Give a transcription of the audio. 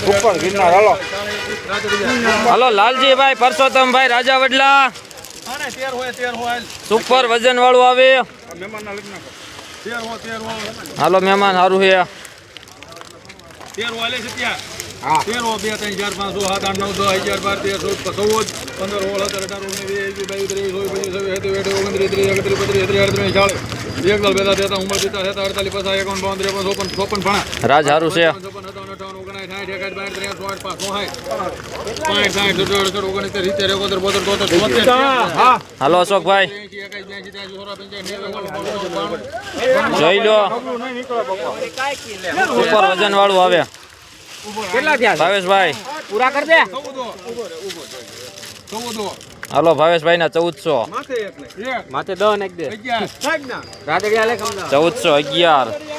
ઉપર ગિરનાર હાલો હાલો લાલજીભાઈ પરસોત્તમભાઈ રાજા વડલા સુપર વજન વાળું આવે હાલો મહેમાન સારું છે 13 2 3 4 5 6 7 8 9 10 11 12 13 14 15 રાજ સારું છે હાલો અશોકભાઈ જોઈ લો સુપર વજન વાળું આવે ભાવેશભાઈ પૂરા કરી દે હાલો ભાવેશભાઈ ના 1400 માથે 10 નાખ દે 1411